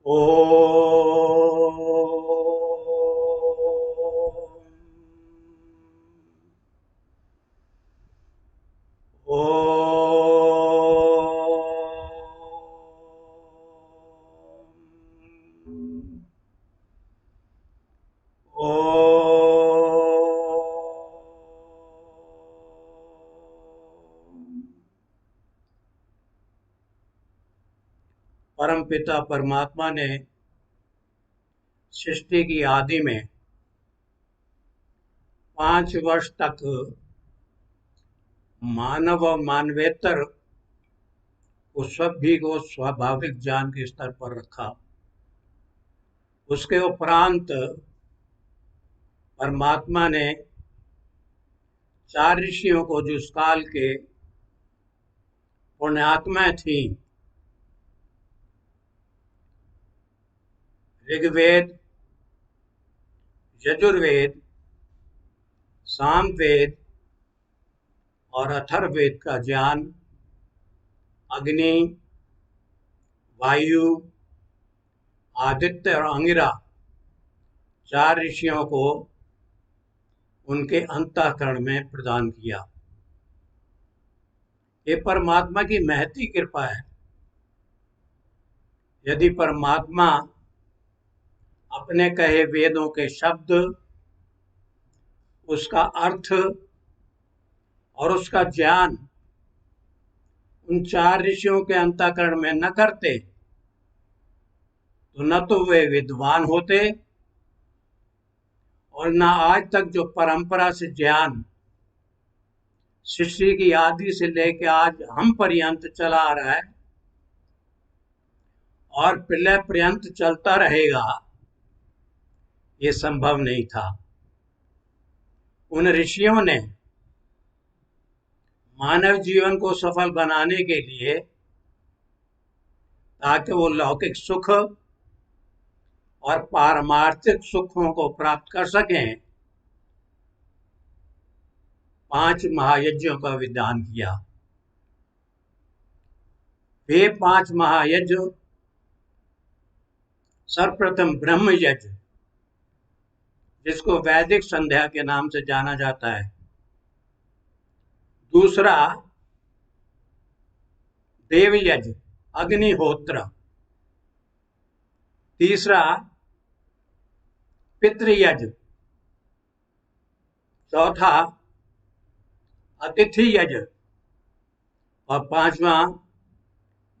ॐ परमपिता परमात्मा ने सृष्टि की आदि में 5 वर्ष तक मानव और मानवेतर उस सभी को स्वाभाविक ज्ञान के स्तर पर रखा। उसके उपरांत परमात्मा ने 4 ऋषियों को, जो उस काल के पुण्यात्माएं थी, ऋग्वेद, यजुर्वेद, सामवेद और अथर्ववेद का ज्ञान अग्नि, वायु, आदित्य और अंगिरा 4 ऋषियों को उनके अंतःकरण में प्रदान किया। ये परमात्मा की महती कृपा है। यदि परमात्मा अपने कहे वेदों के शब्द, उसका अर्थ और उसका ज्ञान उन 4 ऋषियों के अंतःकरण में न करते तो न तो वे विद्वान होते और न आज तक जो परंपरा से ज्ञान सृष्टि की आदि से लेकर आज हम पर्यंत चला आ रहा है और प्रलय पर्यंत चलता रहेगा, ये संभव नहीं था। उन ऋषियों ने मानव जीवन को सफल बनाने के लिए, ताकि वो लौकिक सुख और पारमार्थिक सुखों को प्राप्त कर सकें, 5 महायज्ञों का विधान किया। वे 5 महायज्ञ, सर्वप्रथम ब्रह्म यज्ञ, जिसको वैदिक संध्या के नाम से जाना जाता है। दूसरा देव यज्ञ, अग्निहोत्र। तीसरा पितृयज्ञ। चौथा अतिथि यज्ञ और 5वां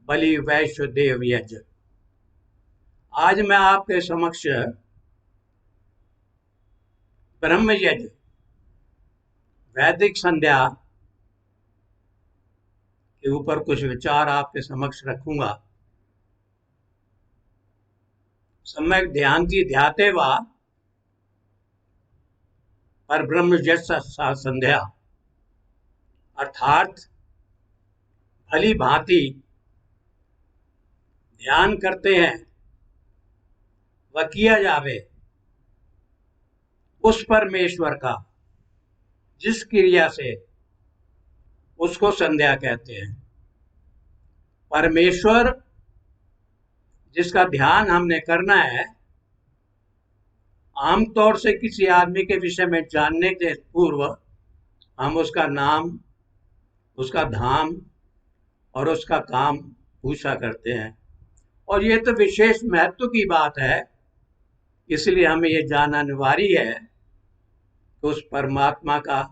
बलि वैश्य देव यज्ञ। आज मैं आपके समक्ष ब्रह्म यज्ञ, वैदिक संध्या के ऊपर कुछ विचार आपके समक्ष रखूंगा। सम्यक ध्यान की ध्याते वा पर ब्रह्म यज्ञ संध्या, अर्थात भली भांति ध्यान करते हैं वह किया जावे उस परमेश्वर का, जिस क्रिया से उसको संध्या कहते हैं। परमेश्वर जिसका ध्यान हमने करना है, आमतौर से किसी आदमी के विषय में जानने के पूर्व हम उसका नाम, उसका धाम और उसका काम पूछा करते हैं। और ये तो विशेष महत्व की बात है, इसलिए हमें ये जानना अनिवार्य है कि उस परमात्मा का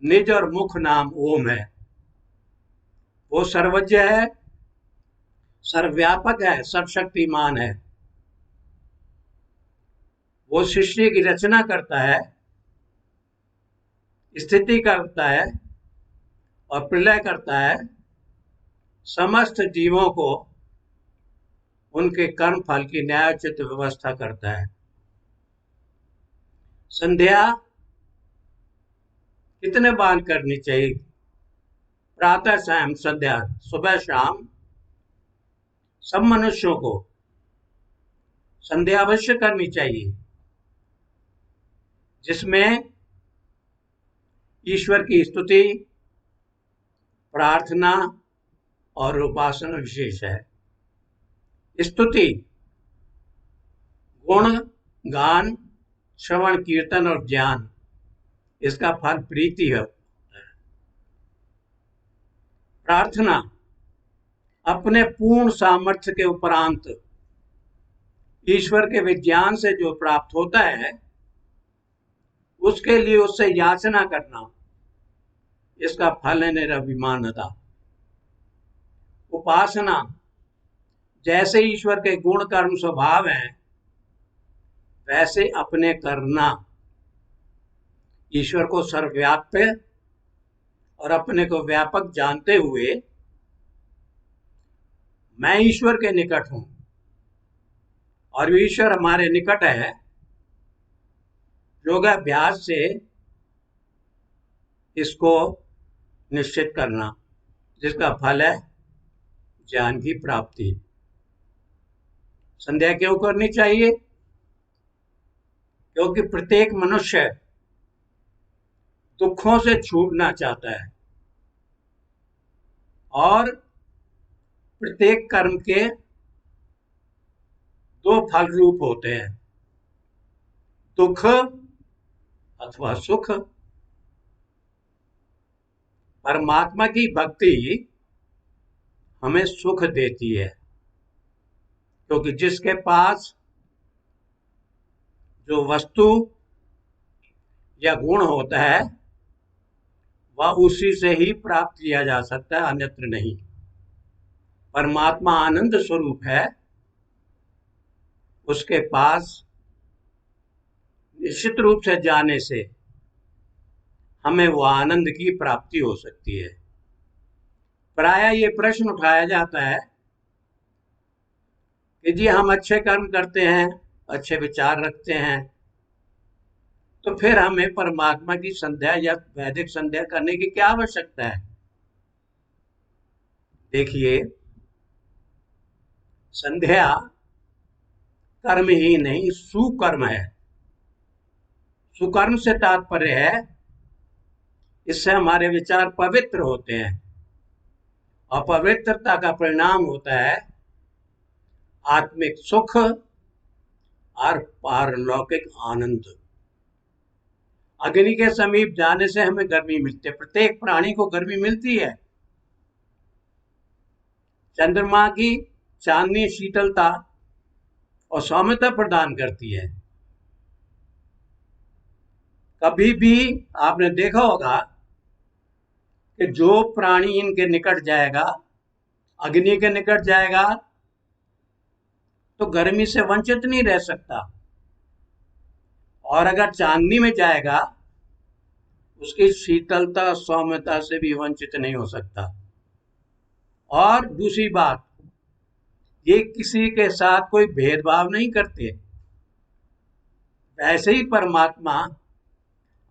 निज और मुख नाम ओम है। वो सर्वज्ञ है, सर्वव्यापक है, सर्वशक्तिमान है। वो सृष्टि की रचना करता है, स्थिति करता है और प्रलय करता है। समस्त जीवों को उनके कर्म फल की न्यायोचित व्यवस्था करता है। संध्या कितने बार करनी चाहिए? प्रातः सायं संध्या, सुबह शाम सब मनुष्यों को संध्या अवश्य करनी चाहिए, जिसमें ईश्वर की स्तुति, प्रार्थना और उपासना विशेष है। स्तुति गुण, गान, श्रवण, कीर्तन और ज्ञान, इसका फल प्रीति है। प्रार्थना अपने पूर्ण सामर्थ्य के उपरांत ईश्वर के विज्ञान से जो प्राप्त होता है उसके लिए उससे याचना करना, इसका फल है निरभिमानता। उपासना जैसे ईश्वर के गुण कर्म स्वभाव हैं वैसे अपने करना, ईश्वर को सर्वव्याप्य और अपने को व्यापक जानते हुए मैं ईश्वर के निकट हूं और ईश्वर हमारे निकट है, योगाभ्यास से इसको निश्चित करना, जिसका फल है ज्ञान की प्राप्ति। संध्या क्यों करनी चाहिए? क्योंकि प्रत्येक मनुष्य दुखों से छूटना चाहता है और प्रत्येक कर्म के दो फल रूप होते हैं, दुख अथवा सुख। परमात्मा की भक्ति हमें सुख देती है, क्योंकि जिसके पास जो वस्तु या गुण होता है वह उसी से ही प्राप्त किया जा सकता है, अन्यत्र नहीं। परमात्मा आनंद स्वरूप है, उसके पास निश्चित रूप से जाने से हमें वो आनंद की प्राप्ति हो सकती है। प्रायः ये प्रश्न उठाया जाता है कि जी हम अच्छे कर्म करते हैं, अच्छे विचार रखते हैं, तो फिर हमें परमात्मा की संध्या या वैदिक संध्या करने की क्या आवश्यकता है? देखिए, संध्या कर्म ही नहीं सुकर्म है। सुकर्म से तात्पर्य है इससे हमारे विचार पवित्र होते हैं और पवित्रता का परिणाम होता है आत्मिक सुख और पारलौकिक आनंद। अग्नि के समीप जाने से हमें गर्मी मिलती है, प्रत्येक प्राणी को गर्मी मिलती है। चंद्रमा की चांदनी शीतलता और सौम्यता प्रदान करती है। कभी भी आपने देखा होगा कि जो प्राणी इनके निकट जाएगा, अग्नि के निकट जाएगा, तो गर्मी से वंचित नहीं रह सकता, और अगर चांदनी में जाएगा उसकी शीतलता सौम्यता से भी वंचित नहीं हो सकता। और दूसरी बात, ये किसी के साथ कोई भेदभाव नहीं करते। वैसे ही परमात्मा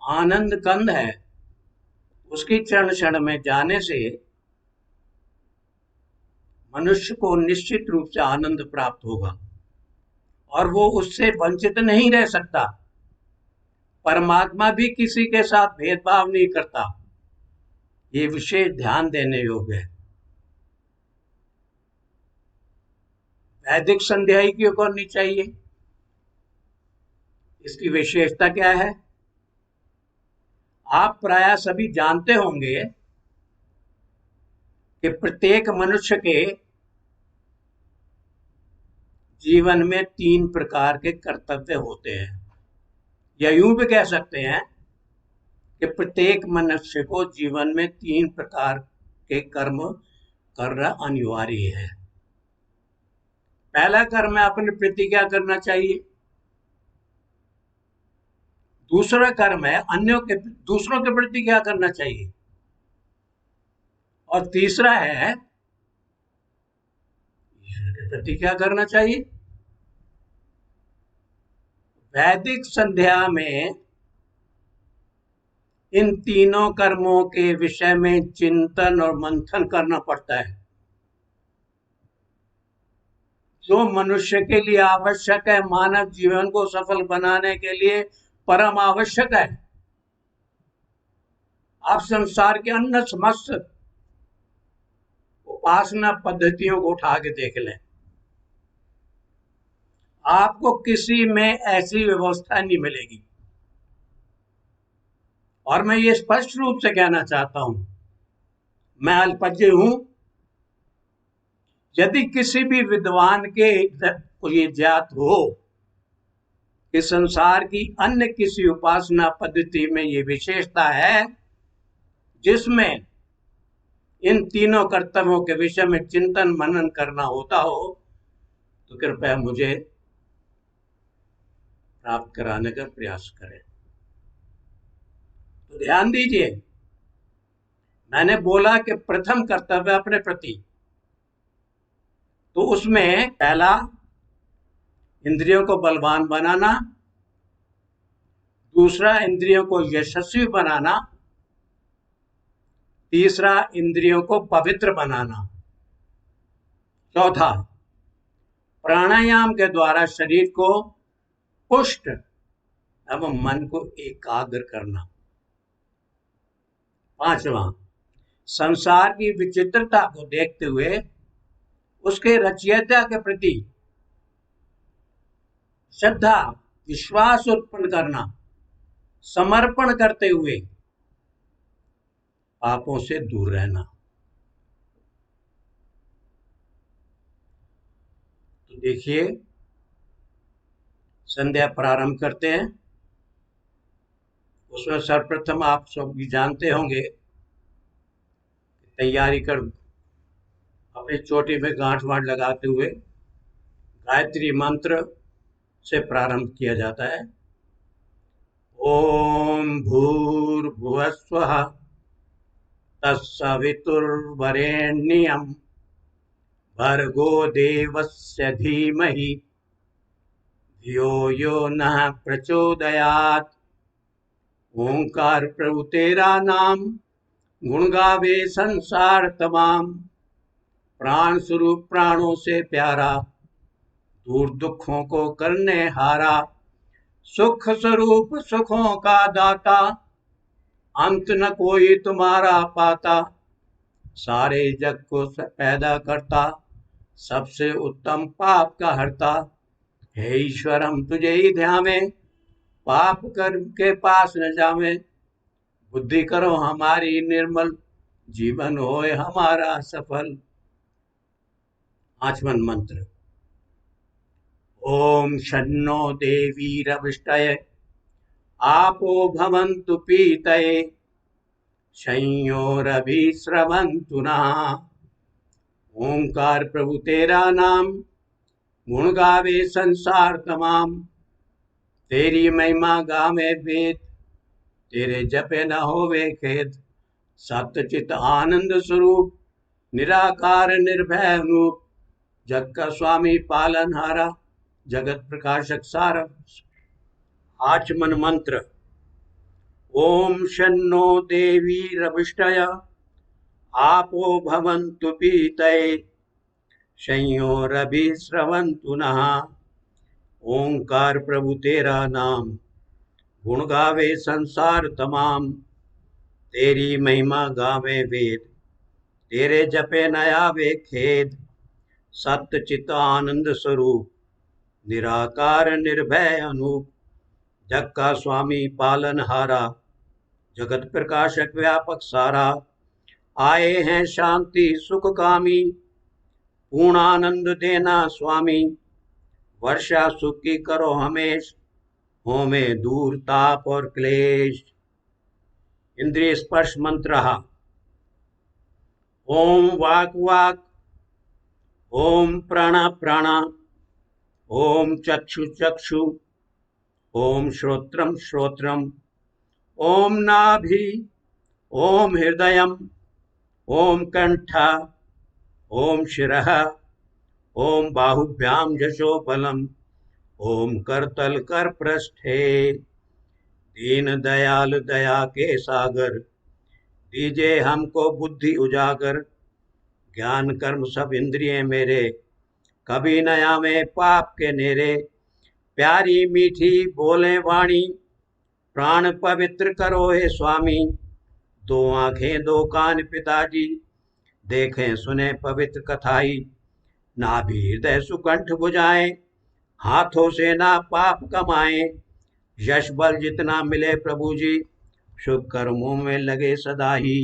आनंद कंद है, उसकी चरण क्षण में जाने से मनुष्य को निश्चित रूप से आनंद प्राप्त होगा और वो उससे वंचित नहीं रह सकता। परमात्मा भी किसी के साथ भेदभाव नहीं करता, ये विशेष ध्यान देने योग्य है। वैदिक संध्या ही क्यों करनी चाहिए? इसकी विशेषता क्या है? आप प्रायः सभी जानते होंगे कि प्रत्येक मनुष्य के जीवन में 3 प्रकार के कर्तव्य होते हैं, या यूं भी कह सकते हैं कि प्रत्येक मनुष्य को जीवन में 3 प्रकार के कर्म करना अनिवार्य है। पहला कर्म है अपने प्रति क्या करना चाहिए। दूसरा कर्म है दूसरों के प्रति क्या करना चाहिए। और तीसरा है ईश्वर के प्रति क्या करना चाहिए। वैदिक संध्या में इन तीनों कर्मों के विषय में चिंतन और मंथन करना पड़ता है, जो मनुष्य के लिए आवश्यक है, मानव जीवन को सफल बनाने के लिए परम आवश्यक है। आप संसार के अन्य समस्त उपासना पद्धतियों को उठा के देख लें, आपको किसी में ऐसी व्यवस्था नहीं मिलेगी। और मैं ये स्पष्ट रूप से कहना चाहता हूं, मैं अल्पज्ञ हूं। यदि किसी भी विद्वान के को ये ज्ञात हो कि संसार की अन्य किसी उपासना पद्धति में ये विशेषता है जिसमें इन तीनों कर्तव्यों के विषय में चिंतन मनन करना होता हो, तो कृपया मुझे प्राप्त कराने का प्रयास करें। तो ध्यान दीजिए, मैंने बोला कि प्रथम कर्तव्य अपने प्रति, तो उसमें पहला इंद्रियों को बलवान बनाना, दूसरा इंद्रियों को यशस्वी बनाना, तीसरा इंद्रियों को पवित्र बनाना, चौथा प्राणायाम के द्वारा शरीर को पुष्ट एवं मन को एकाग्र करना, पांचवा संसार की विचित्रता को देखते हुए उसके रचयिता के प्रति श्रद्धा विश्वास उत्पन्न करना, समर्पण करते हुए पापों से दूर रहना। तो देखिए, संध्या प्रारंभ करते हैं। उसमें सर्वप्रथम आप सब भी जानते होंगे, तैयारी कर अपनी चोटी में गांठ वांठ लगाते हुए गायत्री मंत्र से प्रारंभ किया जाता है। ओम भूर्भुवस्वः तत्सवितुर्वरेण्यं भर्गो देवस्य धीमहि धियो यो नः प्रचोदयात्। ओंकार प्रभु तेरा नाम, गुण गावे संसार तमाम। प्राण स्वरूप प्राणों से प्यारा, दूर दुखों को करने हारा। सुख स्वरूप सुखों का दाता, अंत न कोई तुम्हारा पाता। सारे जग को पैदा करता, सबसे उत्तम पाप का हरता। हे ईश्वर हम तुझे ही ध्यावे, पाप कर्म के पास न जावे। बुद्धि करो हमारी निर्मल, जीवन होए हमारा सफल। आचमन मंत्र। ओम शन्नो देवीरविष्टये, आपो भवन्तु पीतये। संयोरभिस्रवन्तु नः। ओंकार प्रभु तेरा नाम, गुण गावे संसार तमाम। तेरी महिमा गावे वेद, तेरे जपे न होवे खेद। सत्यचित आनंद स्वरूप, निराकार निर्भय अनूप। जग का स्वामी पालनहारा, जगत प्रकाशक सार। आचमन मंत्र। ओम शन्नो देवीरविष्टय, आपो भवन्तु पीतये। संयोरभिस्रवन्तु नः। ओंकार प्रभु तेरा नाम, गुण गावे संसार तमाम। तेरी महिमा गावे वेद, तेरे जपे न आवे खेद। सत्य चित आनंद स्वरूप, निराकार निर्भय अनूप। जग का स्वामी पालनहारा, जगत प्रकाशक व्यापक सारा। आए हैं शांति सुख कामी, पूर्णानंद देना स्वामी। वर्षा सुख की करो हमेश, हो में दूर ताप और क्लेश। इंद्रिय स्पर्श मंत्र। ओम वाक वाक, ओम प्राण प्राण, ओम चक्षु चक्षु, ओम श्रोत्रम श्रोत्रम, ओम नाभि, ओम हृदयम, ओम कंठ, ओम शिरः, ओम बाहुभ्याम यशोबलम, ओम करतल कर पृष्ठे। दीन दयाल दया के सागर, दीजिए हमको बुद्धि उजागर। ज्ञान कर्म सब इंद्रिय मेरे, कभी न आवे पाप के नेरे। प्यारी मीठी बोले वाणी, प्राण पवित्र करो हे स्वामी। दो आंखें दो कान पिताजी, देखें सुने पवित्र कथाई। नाभि हृदय सुकंठ बुझाएं, हाथों से ना पाप कमाए, यश बल जितना मिले प्रभु जी, शुभ कर्मों में लगे सदा ही।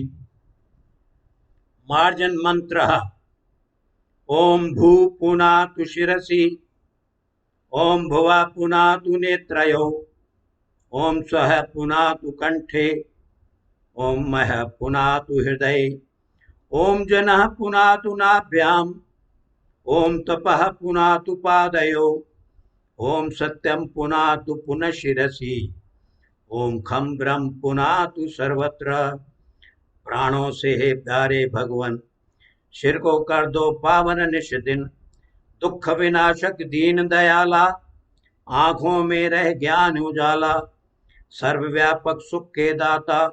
मार्जन मंत्र। ओम भू पुनातु शिरसि, ओम भुवा पुनातु नेत्रयो, ओम स्वः पुनातु कंठे, ओम मह पुनातु हृदये, ओम जनः पुनातु नाभ्याम, ओम तपः पुनातु पादयो, ओम सत्यम पुनातु पुनः शिरसि, ओम खम ब्रह्म पुनातु सर्वत्र। प्राणों से हे प्यारे भगवन, सिर को कर दो पावन निश दिन, दुख विनाशक दीन दयाला, आंखों में रह ज्ञान उजाला, सर्वव्यापक सुख के दाता,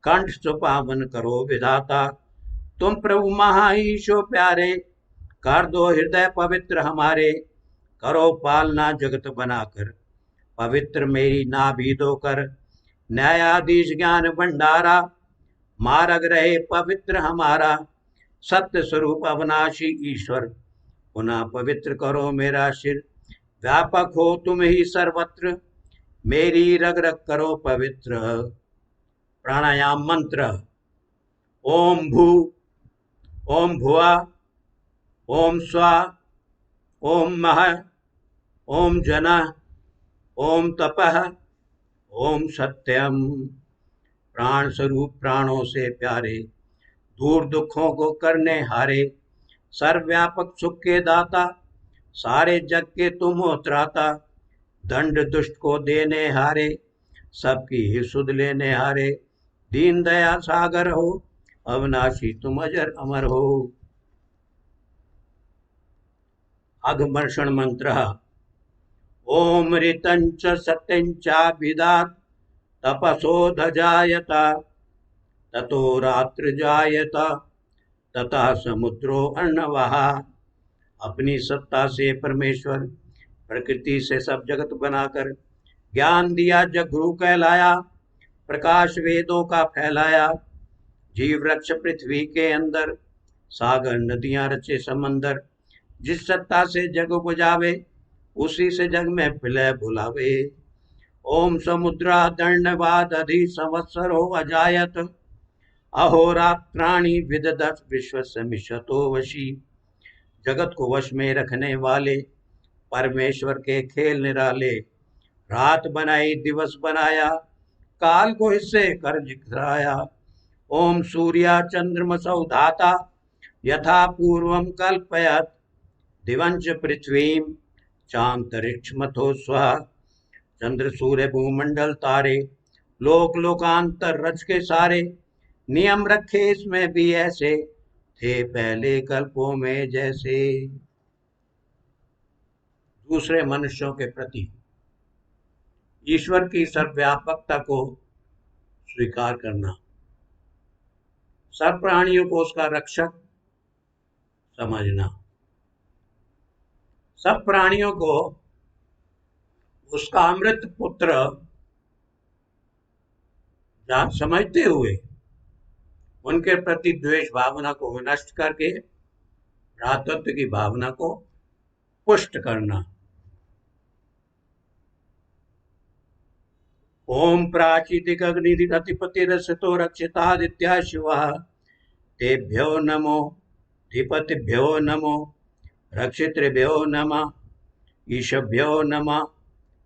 कंठ सुपावन करो विधाता। तुम प्रभु महाईशो प्यारे, कर दो हृदय पवित्र हमारे, करो पालना जगत बनाकर, पवित्र मेरी नाभि धोकर। न्यायाधीश ज्ञान भंडारा, मार्ग रहे पवित्र हमारा, सत्य स्वरूप अविनाशी ईश्वर, पुनः पवित्र करो मेरा सिर। व्यापक हो तुम ही सर्वत्र, मेरी रग रग करो पवित्र। प्राणायाम मंत्र। ओम भू, ओम भुवा, ओम स्वा, ओम मह, ओम जनः, ओम तपः, ओम सत्यम। प्राण स्वरूप प्राणों से प्यारे, दूर दुखों को करने हारे, सर्वव्यापक सुख के दाता, सारे जग के तुम हो त्राता। दंड दुष्ट को देने हारे, सबकी ही सुध लेने हारे, दीन दया सागर हो, अविनाशी तुम अजर अमर हो। अघमर्षण मंत्र। ओम ऋतंच सत्यंचाभिदात, तपसोध जायता, ततो रात्र जायता, तथा समुद्रो अर्णवः। अपनी सत्ता से परमेश्वर प्रकृति से सब जगत बनाकर ज्ञान दिया, जग गुरु कहलाया, प्रकाश वेदों का फैलाया। जीव वृक्ष पृथ्वी के अंदर, सागर नदियां रचे समंदर। जिस सत्ता से जग उपजावे, उसी से जग में विलय बुलावे। ओम समुद्रा दंडवाद अधि संवत्सरो अजायत, अहोरात्राणि विदधत विश्व समिशतो वशी। जगत को वश में रखने वाले, परमेश्वर के खेल निराले। रात बनाई दिवस बनाया, काल को हिस्से कर जितराया। ओम सूर्या चंद्रमसौ धाता, यथा पूर्वम कल्पयत, दिवंच पृथ्वीम चांतरिक्षमथो स्वः। चंद्र सूर्य भूमंडल तारे, लोक लोकांतर रच के सारे। नियम रखे इसमें भी ऐसे, थे पहले कल्पों में जैसे। दूसरे मनुष्यों के प्रति ईश्वर की सर्वव्यापकता को स्वीकार करना, सब प्राणियों को उसका रक्षक समझना, सब प्राणियों को उसका अमृत पुत्र समझते हुए उनके प्रति द्वेष भावना को विनष्ट करके भ्रातृत्व की भावना को पुष्ट करना। ओम प्राचीतिक अग्निधिपतिरसतो रक्षितादित्य शिवः, तेभ्यो नमो धिपतिभ्यो नमो, रक्षितृभ्यो नमः, ईशभ्यो नमः,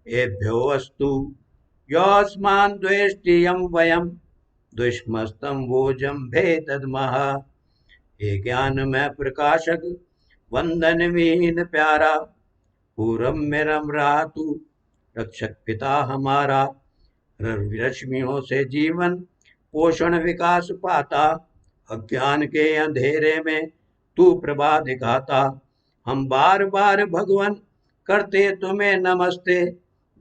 एभ्यो अस्तु। योऽस्मान् द्वेष्टि यं वयं, दुष्मस्तं वोजं भेदद्मः। हे ज्ञानमय प्रकाशक, वंदन विहीन प्यारा, पूरम मेरम रातु, रक्षक पिता हमारा। रश्मियों से जीवन पोषण विकास पाता, अज्ञान के अंधेरे में तू प्रभा दिखाता। हम बार बार भगवान करते तुम्हें नमस्ते,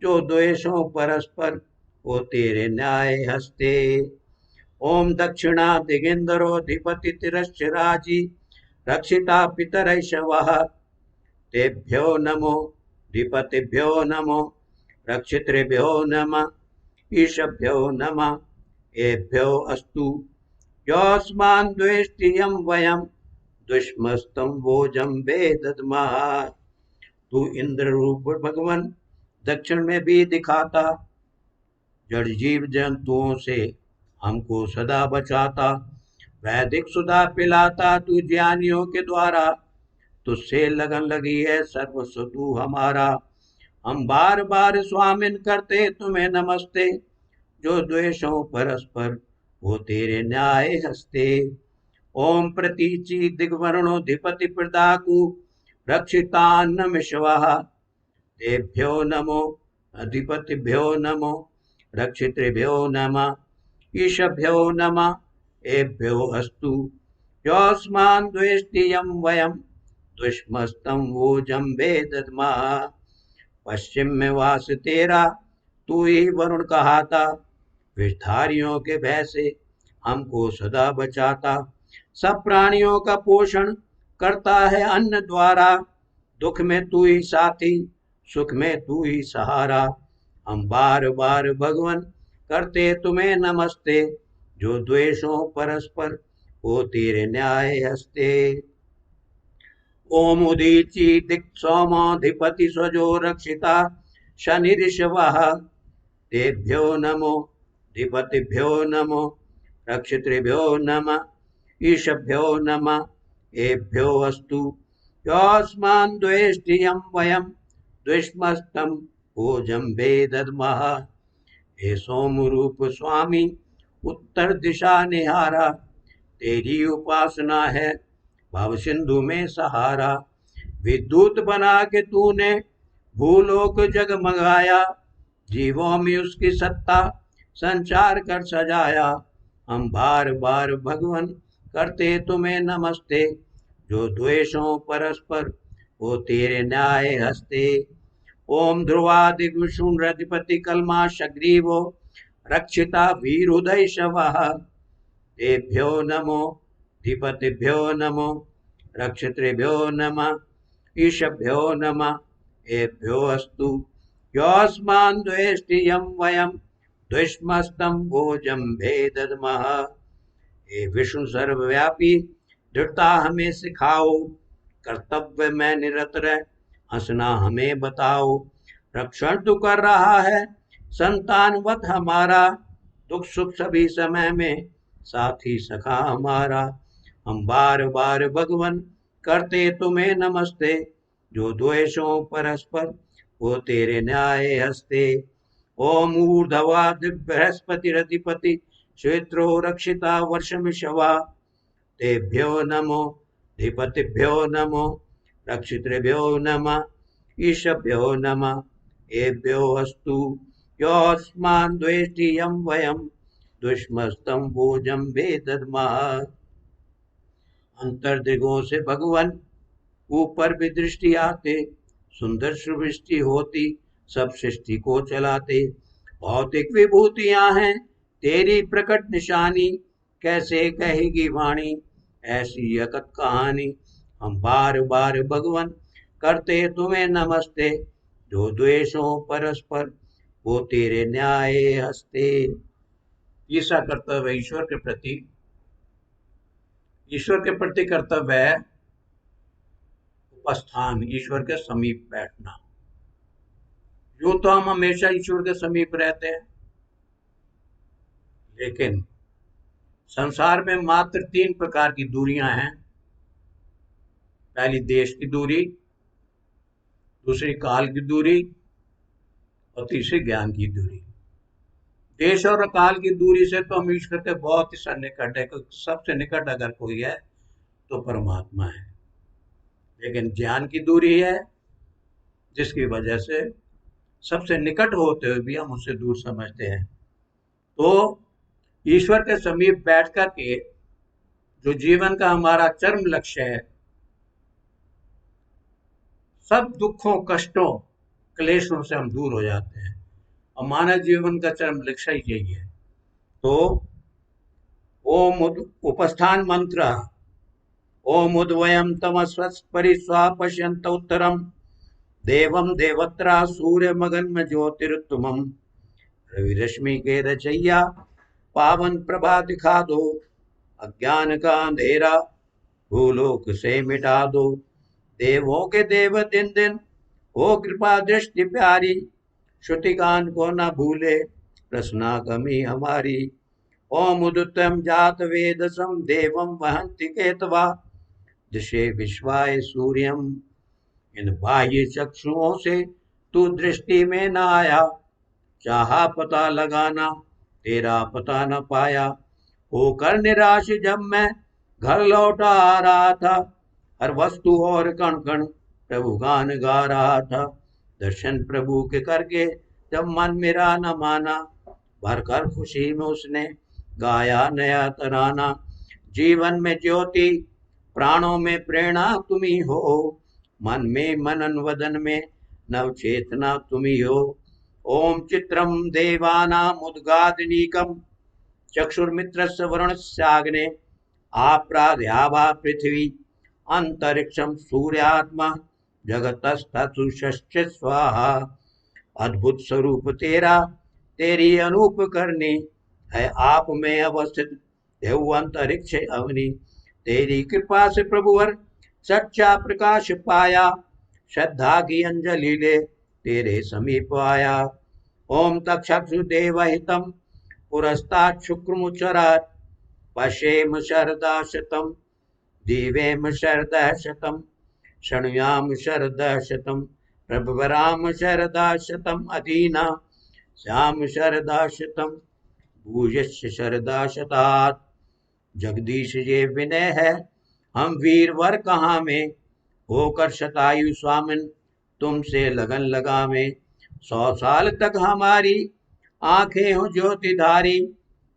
जो द्वेषों परस्पर वो तेरे न्याय हस्ते। ओम दक्षिणा दिगेन्द्रोधिपति तिरश्चिराजी, रक्षिता पितरैषवः। तेभ्यो नमो धिपतिभ्यो नमो, रक्षितृभ्यो नमः, ईशभ्यो नमः, एभ्यो अस्तु। योऽस्मान् द्वेष्टि यं वयं, दुष्मस्तं वोजं भेदद्मः। तू इंद्र रूप भगवन दक्षिण में भी दिखाता, जड़ जीव जंतुओं से हमको सदा बचाता। वैदिक सुधा पिलाता तू ज्ञानियों के द्वारा, तुझसे लगन लगी है सर्वस्व तू हमारा। हम बार बार स्वामिन करते तुम्हें नमस्ते, जो द्वेषों परस्पर वो तेरे न्याय हस्ते। ओम प्रतीचि दिग्वर्णोधिपति प्रदाकु, रक्षितान्न स्वाहा। तेभ्यो नमो अधिपतिभ्यो नमो, रक्षितृभ्यो नमः। ईशभ्यो नमः एभ्यो अस्तु, योऽस्मान् द्वेष्टि यं वयं दुष्मस्तं वोजं वेदद्मः। पश्चिम में वास तेरा, तू ही वरुण कहाता, विषधारियों के भय से हमको सदा बचाता। सब प्राणियों का पोषण करता है अन्न द्वारा, दुख में तू ही साथी, सुख में तू ही सहारा। हम बार बार भगवन करते तुम्हें नमस्ते, जो द्वेषों परस्पर वो तेरे न्याय हस्ते। ओम उदीची दिक्सोमाधिपति स्वजो रक्षिता शनि ऋषवः। तेभ्यो नमो अधिपतिभ्यो नमो, रक्षितृभ्यो नमः। ईशभ्यो नमः एभ्यो अस्तु, योऽस्मान् द्वेष्टि यं वयं द्विष्मस्तं भोजं वेदद्मः। हे सोम रूप स्वामी उत्तर दिशा निहारा, तेरी उपासना है भव सिंधु में सहारा। विद्युत बना के तूने भूलोक जगमगाया, जीवों में उसकी सत्ता संचार कर सजाया। हम बार बार भगवन करते तुम्हें नमस्ते, जो द्वेषों परस्पर वो तेरे न्याय हस्ते। ओम ध्रुवादिगुशुंरधिपति कलमा शग्रीवो, रक्षिता वीरुदय शवः। तेभ्यो नमो अधिपतिभ्यो नमो, रक्षितृभ्यो नमः। ईशभ्यो नमः एभ्यो अस्तु, योऽस्मान् द्वेष्टि यं वयं द्विष्मस्तं भोजं भेदद्मः। हे विष्णु सर्वव्यापी दृढ़ता हमें सिखाओ, कर्तव्य में निरत रह हंसना हमें बताओ। रक्षण तू कर रहा है संतानवत हमारा, दुख सुख सभी समय में साथी सखा हमारा। हम बार बार भगवन करते तुम्हें नमस्ते, जो द्वेषों परस्पर वो तेरे न्याय हस्ते। ओम ऊर्ध्वा बृहस्पतिरधिपति श्वेत्रो रक्षिता वर्षमिषवा। तेभ्यो नमो अधिपतिभ्यो नमो, रक्षितृभ्यो नमः। ईशभ्यो नमः एभ्यो अस्तु, योऽस्मान् द्वेष्टि यं वयं दुष्मस्तं भोजं वेदद्मः। अंतर्दिगों से भगवन ऊपर भी दृष्टि आते, सुंदर सृष्टि होती सब सृष्टि को चलाते। भौतिक विभूतियां हैं तेरी प्रकट निशानी, कैसे कहेगी वाणी ऐसी अकथ कहानी। हम बार बार भगवन करते तुम्हें नमस्ते, जो द्वेषों परस्पर वो तेरे न्याय हस्ते। ईसा कर्तव्य ईश्वर के प्रति, ईश्वर के प्रति कर्तव्य है उपस्थान, ईश्वर के समीप बैठना। यूं तो हम हमेशा ईश्वर के समीप रहते हैं, लेकिन संसार में मात्र 3 प्रकार की दूरियां हैं। पहली देश की दूरी, दूसरी काल की दूरी और तीसरी ज्ञान की दूरी। देश और काल की दूरी से तो हम ईश्वर के बहुत ही सन्निकट है, सबसे निकट अगर कोई है तो परमात्मा है। लेकिन ज्ञान की दूरी है, जिसकी वजह से सबसे निकट होते हुए भी हम उससे दूर समझते हैं। तो ईश्वर के समीप बैठ कर के जो जीवन का हमारा चरम लक्ष्य है, सब दुखों कष्टों क्लेशों से हम दूर हो जाते हैं, और मानव जीवन का चरम लक्ष्य ही यही है। तो ओम उपस्थान मंत्र, ओम उद्वयं तमस्वत्परिस्वा पश्यन्त उत्तरम, देवम देवत्रा सूर्य मगन ज्योतिरुत्तमम। रवि रश्मि के रचैया पावन प्रभा दिखा दो, अज्ञान का अंधेरा भूलोक से मिटा दो। देवों के देव दिन दिन हो कृपा दृष्टि प्यारी, श्रुतिगान को न भूले प्रश्ना कमी हमारी। ओम उदुतम जात वेदसम देवम वहंति केतवा, दिशे विश्वाय सूर्यम, इन बाह्य चक्षुओं से तू दृष्टि में न आया। चाहा पता लगाना तेरा पता न पाया, होकर निराश जब मैं घर लौटा आ रहा था, हर वस्तु और कण कण प्रभु गान गा रहा था। दर्शन प्रभु के करके जब मन मेरा न माना, भर कर खुशी में उसने गाया नया तराना। जीवन में ज्योति प्राणों में प्रेरणा तुम्ही हो, मन में मनन वदन में नव चेतना तुम्ही हो। ओम चित्रम देवानाम उद्गादनीकम, चक्षुर्मित्रस्य वरुणस्याग्ने, आप्राद्यावा पृथ्वी अंतरिक्षम सूर्यात्मा, जगतस्तुषश्च स्वाहा। अद्भुत स्वरूप तेरा तेरी अनूप करनी है, आप में अवस्थित देव अंतरिक्ष अवनि। तेरी कृपा से प्रभुवर सच्चा प्रकाश पाया, श्रद्धा की अंजलि ले तेरे समीप आया। ओम तक्षुदेव हितम पुरस्तात् शुक्रमुच्चरात्, पश्येम शरदा शतम दिवेम शरदा शतम, शृणुयाम शरदा शतम प्रभवराम शरदा शतम अधीना, श्याम शरदा शतम भूयश्च शरदा शतात्। जगदीश ये विनय है हम वीरवर कहाँ में, होकर शतायु स्वामिन तुमसे लगन लगा में। 100 साल तक हमारी आंखें हो ज्योतिधारी,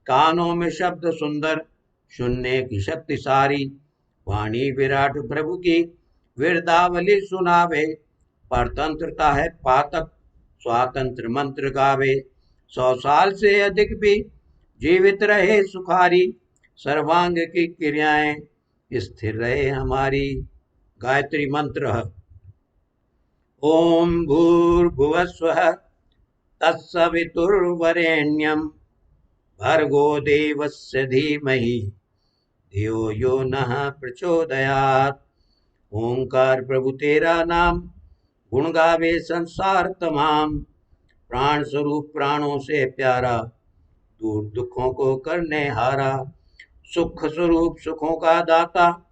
कानों में शब्द सुंदर सुनने की शक्ति सारी। वाणी विराट प्रभु की विरदावली सुनावे, परतंत्रता है पातक स्वातंत्र मंत्र गावे। 100 साल से अधिक भी जीवित रहे सुखारी, सर्वांग की क्रियाएं स्थिर रहे हमारी। गायत्री मंत्र। ओम भूर्भुवस्वः तत्सवितुर्वरेण्यं, भर्गो देवस्य धीमहि धियो यो नः प्रचोदयात्। ओंकार प्रभु तेरा नाम, गुण गावे संसार तमाम। प्राण स्वरूप प्राणों से प्यारा, दूर दुखों को करने हारा। सुख स्वरूप सुखों का दाता,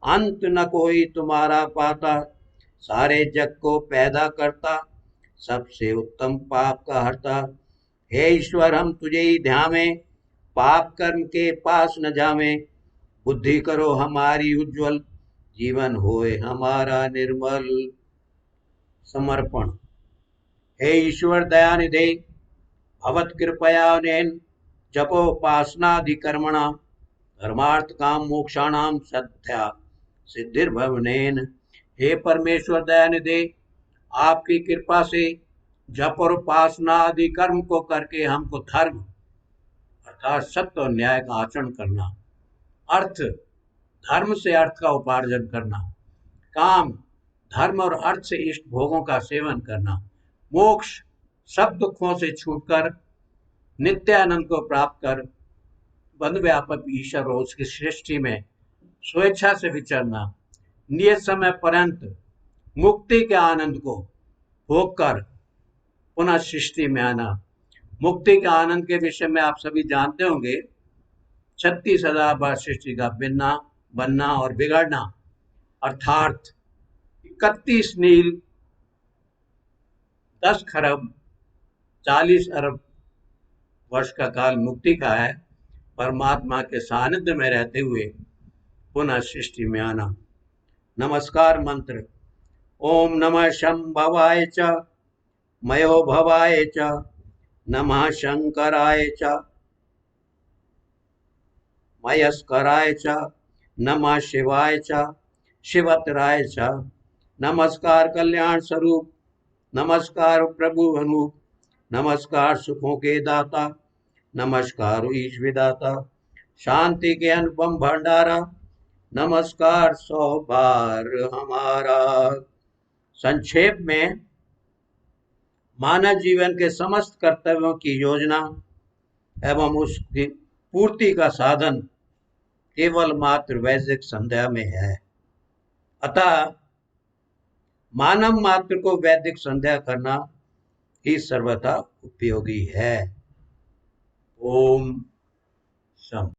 अंत न कोई तुम्हारा पाता। सारे जग को पैदा करता, सबसे उत्तम पाप का हरता। हे ईश्वर हम तुझे ही ध्यावे, पाप कर्म के पास न जावे। बुद्धि करो हमारी उज्जवल, जीवन होए हमारा निर्मल। समर्पण। हे ईश्वर दयानिधे, भवत कृपयानेन जपोपासनादिकर्मणा धर्मार्थ काम मोक्षाणाम सत्या सिद्धिर्भवनेन। हे परमेश्वर दयानिधे, आपकी कृपा से जप और उपासना आदि कर्म को करके हमको धर्म अर्थात सत्य और न्याय का आचरण करना, अर्थ धर्म से अर्थ का उपार्जन करना, काम धर्म और अर्थ से इष्ट भोगों का सेवन करना, मोक्ष सब दुखों से छूटकर नित्य आनंद को प्राप्त कर बंद व्यापक ईश्वर और उसकी सृष्टि में स्वेच्छा से विचरना, नियत समय पर्यंत मुक्ति के आनंद को भोग कर पुनः सृष्टि में आना। मुक्ति के आनंद के विषय में आप सभी जानते होंगे। 36,000 बार सृष्टि का बनना और बिगड़ना, अर्थात 31 नील 10 खरब 40 अरब वर्ष का काल मुक्ति का है, परमात्मा के सानिध्य में रहते हुए पुनः सृष्टि में आना। नमस्कार मंत्र। ओम नमः शंभवाय च मयो भवाय च, नमः शंकराय च मयस्कराय च, नमः शिवाय च शिवतराय च। नमस्कार कल्याण स्वरूप, नमस्कार प्रभु अनूप, नमस्कार सुखों के दाता, नमस्कार ईश विदाता, शांति के अनुपम भंडारा, नमस्कार 100 बार हमारा। संक्षेप में, मानव जीवन के समस्त कर्तव्यों की योजना एवं उसकी पूर्ति का साधन केवल मात्र वैदिक संध्या में है। अतः मानव मात्र को वैदिक संध्या करना ही सर्वथा उपयोगी है। ओम शम।